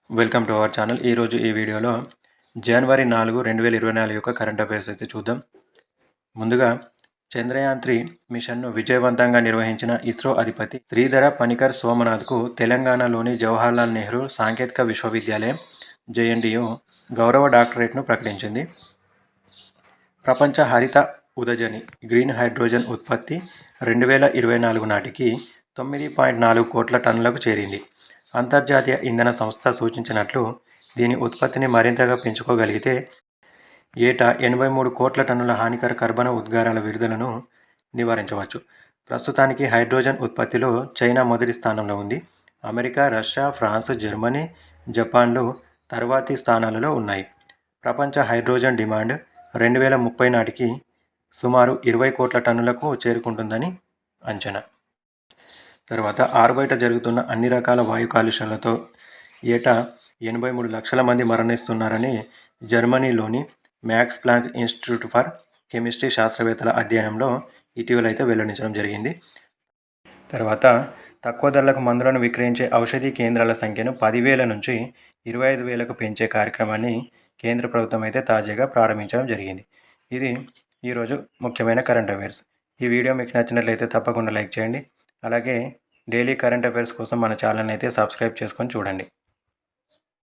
Welcome to our channel. ఈరోజు ఈ వీడియోలో జనవరి 4, 2024 యొక్క కరెంట్ అఫైర్స్ అయితే చూద్దాం. ముందుగా చంద్రయాన్-3 మిషన్ను విజయవంతంగా నిర్వహించిన ఇస్రో అధిపతి శ్రీధర పనికర్ సోమనాథ్కు తెలంగాణలోని జవహర్లాల్ నెహ్రూ సాంకేతిక విశ్వవిద్యాలయం జేఎన్టీయూ గౌరవ డాక్టరేట్ను ప్రకటించింది. ప్రపంచ హరిత ఉదజని గ్రీన్ హైడ్రోజన్ ఉత్పత్తి 2024 నాటికి 9.4 కోట్ల టన్నులకు చేరింది. అంతర్జాతీయ ఇంధన సంస్థ సూచించినట్లు దీని ఉత్పత్తిని మరింతగా పెంచుకోగలిగితే ఏటా 83 కోట్ల టన్నుల హానికర కర్బన ఉద్గారాల విడుదలను నివారించవచ్చు. ప్రస్తుతానికి హైడ్రోజన్ ఉత్పత్తిలో చైనా మొదటి స్థానంలో ఉంది. అమెరికా, రష్యా, ఫ్రాన్స్, జర్మనీ, జపాన్లు తర్వాతి స్థానాలలో ఉన్నాయి. ప్రపంచ హైడ్రోజన్ డిమాండ్ 2030 నాటికి సుమారు 20 కోట్ల టన్నులకు చేరుకుంటుందని అంచనా. తర్వాత ఆరుబయట జరుగుతున్న అన్ని రకాల వాయు కాలుష్యాలతో ఏటా 83 లక్షల మంది మరణిస్తున్నారని జర్మనీలోని Max Planck Institute for chemistry శాస్త్రవేత్తల అధ్యయనంలో ఇటీవలైతే వెల్లడించడం జరిగింది. తర్వాత తక్కువ ధరలకు మందులను విక్రయించే ఔషధీ కేంద్రాల సంఖ్యను 10,000 నుంచి 25,000కు పెంచే కార్యక్రమాన్ని కేంద్ర ప్రభుత్వం అయితే తాజాగా ప్రారంభించడం జరిగింది. ఇది ఈరోజు ముఖ్యమైన కరెంట్ అఫైర్స్. ఈ వీడియో మీకు నచ్చినట్లయితే తప్పకుండా లైక్ చేయండి. అలాగే డైలీ కరెంట్ అఫైర్స్ కోసం మన ఛానల్ని అయితే సబ్స్క్రైబ్ చేసుకొని చూడండి.